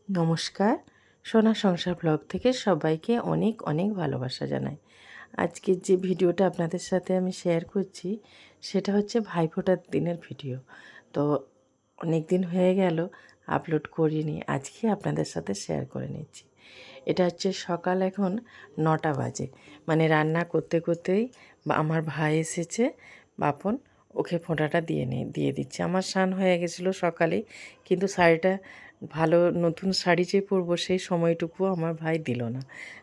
নমস্কার, সোনা সংসার ব্লগ থেকে সবাইকে অনেক অনেক ভালোবাসা জানাই। আজকের যে ভিডিওটা আপনাদের সাথে আমি শেয়ার করছি সেটা হচ্ছে ভাইফোঁটার দিনের ভিডিও। তো অনেক দিন হয়ে গেল আপলোড করিনি, আজকে আপনাদের সাথে শেয়ার করে নিচ্ছি। এটা হচ্ছে সকাল এখন 9টা বাজে, মানে রান্না করতে করতেই আমার ভাই এসেছে, বাপন ওকে ফোঁটাটা দিয়ে দিচ্ছে। আমার স্নান হয়ে গেছিলো সকালেই, কিন্তু শাড়িটা ভালো নতুন শাড়ি যে পরবো সেই সময়টুকু আমার ভাই দিল না,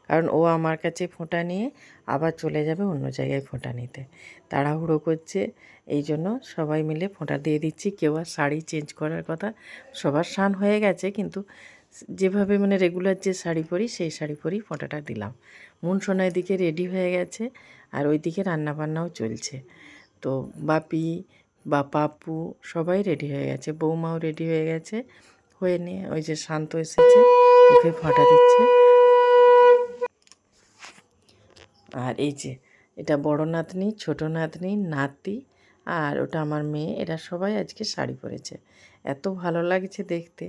কারণ ও আমার কাছে ফোঁটা নিয়ে আবার চলে যাবে অন্য জায়গায় ফোঁটা নিতে, তাড়াহুড়ো করছে। এই জন্য সবাই মিলে ফোঁটা দিয়ে দিচ্ছি। কেউ আর শাড়ি চেঞ্জ করার কথা, সবার স্নান হয়ে গেছে, কিন্তু যেভাবে মানে রেগুলার যে শাড়ি পরি সেই শাড়ি পরেই ফোঁটাটা দিলাম। মন সোনা এদিকে রেডি হয়ে গেছে, আর ওইদিকে রান্নাবান্নাও চলছে। তো বাপি বা পাপু সবাই রেডি হয়ে গেছে, বৌমাও রেডি হয়ে গেছে। হয়ে নিয়ে ওই যে শান্ত এসেছে, ওকে ফোঁটা দিচ্ছে। আর এই যে এটা বড় নাতনি, ছোট নাতনি, নাতি, আর ওটা আমার মেয়ে, এরা সবাই আজকে শাড়ি পরেছে, এত ভালো লাগছে দেখতে।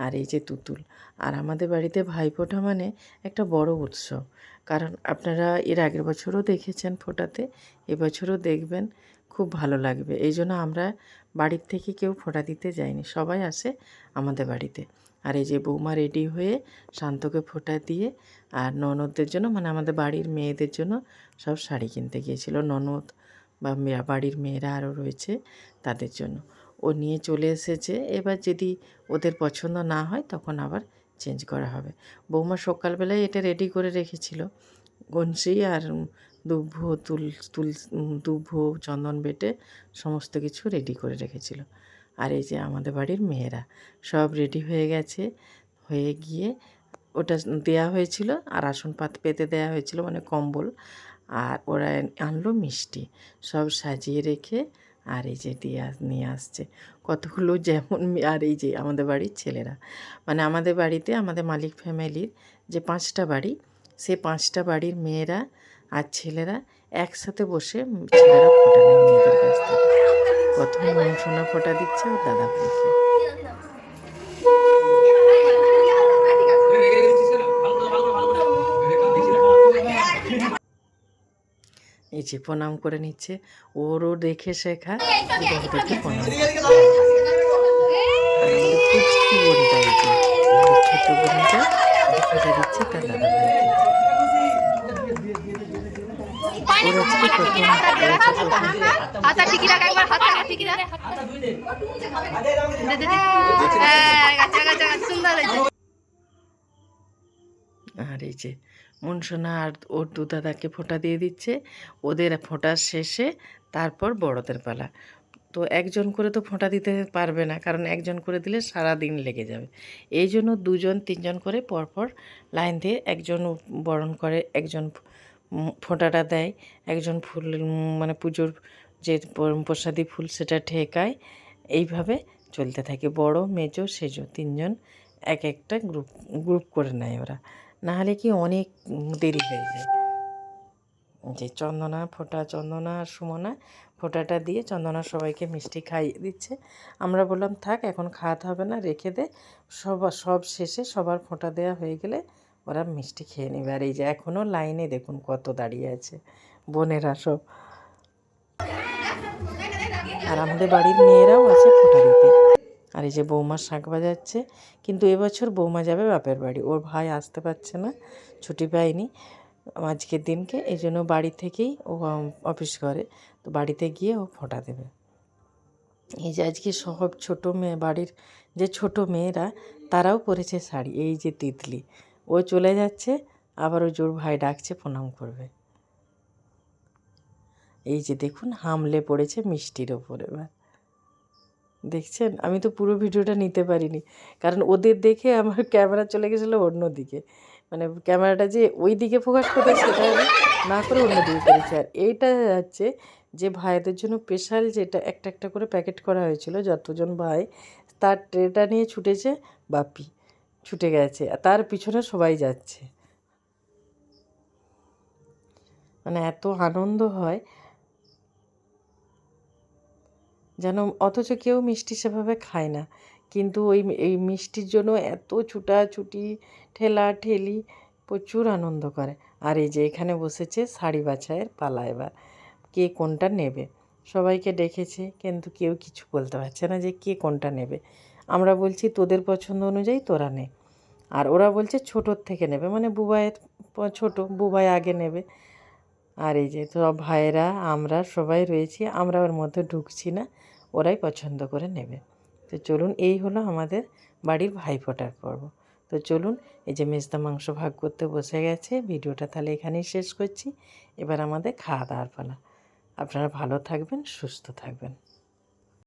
আর এই যে তুতুল। আর আমাদের বাড়িতে ভাইফোঁটা মানে একটা বড় উৎসব, কারণ আপনারা এর আগের বছরও দেখেছেন ফোঁটাতে, এবছরও দেখবেন, খুব ভালো লাগবে। এই জন্য আমরা বাড়ির থেকে কেউ ফোঁটা দিতে যাইনি, সবাই আসে আমাদের বাড়িতে। আর এই যে বৌমা রেডি হয়ে শান্তকে ফোঁটা দিয়ে, আর ননদদের জন্য মানে আমাদের বাড়ির মেয়েদের জন্য সব শাড়ি কিনতে গিয়েছিল, ননদ বা বাড়ির মেয়েরা আরও রয়েছে তাদের জন্য। ও নিয়ে চলে এসেছে, এবার যদি ওদের পছন্দ না হয় তখন আবার চেঞ্জ করা হবে। বৌমা সকালবেলায় এটা রেডি করে রেখেছিল, গনসি আর দুব্বো দুব্বো চন্দন বেটে সমস্ত কিছু রেডি করে রেখেছিল। আর এই যে আমাদের বাড়ির মেয়েরা সব রেডি হয়ে গেছে, হয়ে গিয়ে ওটা দেয়া হয়েছিল, আর আসন পাত পেতে দেওয়া হয়েছিল মানে কম্বল, আর ওরা আনলো মিষ্টি, সব সাজিয়ে রেখে। আর এই যে নিয়ে আসছে কতগুলো যেমন। আর এই যে আমাদের বাড়ির ছেলেরা, মানে আমাদের বাড়িতে আমাদের মালিক ফ্যামিলির যে 5টা বাড়ি, সে 5টা বাড়ির মেয়েরা আর ছেলেরা একসাথে বসে ছেলেরা ফোঁটা নেয় মেয়েদের কাছ থেকে। প্রথম সোনা ফোঁটা দিচ্ছে ওর দাদা ভাইকে। এই যে প্রণাম করে নিচ্ছে, ওরও দেখে শেখা বড়দেরকে প্রণাম করছে। আর আমাদের পুচকি বোনটা, এই যে ছোট বোনটা ফোঁটা দিচ্ছে তার দাদা ভাইকে। ওর আজকে প্রথম আর এই যে মনসোনা আর ওর দু দাদাকে ফোঁটা দিয়ে দিচ্ছে। ওদের ফোঁটার শেষে তারপর বড়দের পালা। তো একজন করে তো ফোঁটা দিতে পারবে না, কারণ একজন করে দিলে সারা দিন লেগে যাবে। এই জন্য 2জন 3জন করে পরপর লাইন দিয়ে একজন বরণ করে, একজন ফোঁটাটা দেয়, একজন ফুল মানে পুজোর যে প্রসাদী ফুল সেটা ঠেকায়। এইভাবে চলতে থাকে, বড় মেজো সেজো 3জন এক একটা গ্রুপ গ্রুপ করে নেয় ওরা, নাহলে কি অনেক দেরি হয়ে যায়। যে চন্দনা আর সুমনা ফোঁটাটা দিয়ে চন্দনা সবাইকে মিষ্টি খাইয়ে দিচ্ছে। আমরা বললাম থাক, এখন খাওয়াতে হবে না, রেখে দে, সব শেষে সবার ফোঁটা দেওয়া হয়ে গেলে ওরা মিষ্টি খেয়ে নেবে। আর এই যে এখনও লাইনে দেখুন কত দাঁড়িয়ে আছে বোনেরা সব, আর আমাদের বাড়ির মেয়েরাও আছে ফোঁটা দিতে। আর এই যে বৌমা শাঁখ বাজাচ্ছে, কিন্তু এবছর বৌমা যাবে বাপের বাড়ি, ওর ভাই আসতে পারছে না, ছুটি পায়নি আজকের দিনকে, এই জন্য বাড়ি থেকেই ও অফিস করে, তো বাড়িতে গিয়ে ও ফোঁটা দেবে। এই যে আজকে সব ছোটো মেয়ে, বাড়ির যে ছোট মেয়েরা তারাও পরেছে শাড়ি। এই যে তিতলি, ও চলে যাচ্ছে, আবার ওই জোর ভাই ডাকছে প্রণাম করবে। এই যে দেখুন হামলে পড়েছে মিষ্টির ওপর। এবার দেখছেন, আমি তো পুরো ভিডিওটা নিতে পারিনি, কারণ ওদের দেখে আমার ক্যামেরা চলে গেছিলো অন্যদিকে, মানে ক্যামেরাটা যে ওই দিকে ফোকাস করতে সেটা না করে অন্যদিকে করেছে। আর এইটা হচ্ছে যে ভাইদের জন্য স্পেশাল, যেটা একটা একটা করে প্যাকেট করা হয়েছিল, যতজন ভাই তার ট্রেটা নিয়ে ছুটেছে, বাপি ছুটে গেছে, তার পিছনে সবাই যাচ্ছে, মানে এত আনন্দ হয় যেন, অথচ কেউ মিষ্টি সেভাবে খায় না, কিন্তু এই মিষ্টির জন্য এত ছুটাছুটি ঠেলা ঠেলি প্রচুর আনন্দ করে। আর এই যে এখানে বসেছে শাড়ি বাছাইয়ের পালা, এবার কে কোনটা নেবে। সবাইকে ডেকেছে কিন্তু কেউ কিছু বলতে পারছে না যে কে কোনটা নেবে। আমরা বলছি তোদের পছন্দ অনুযায়ী তোরা নে, আর ওরা বলছে ছোটোর থেকে নেবে, মানে বুবাইয়ের ছোট বুবাই আগে নেবে। আর এই যে সব ভাইয়েরা আমরা সবাই রয়েছি, আমরা ওর মধ্যে ঢুকছি না, ওরাই পছন্দ করে নেবে। তো চলুন, এই হলো আমাদের বাড়ির ভাইফোঁটার পর্ব। তো চলুন, এই যে মেজদা মাংস ভাগ করতে বসে গেছে, ভিডিওটা তাহলে এখানেই শেষ করছি। এবার আমাদের খাওয়া দাওয়ার পালা। আপনারা ভালো থাকবেন, সুস্থ থাকবেন।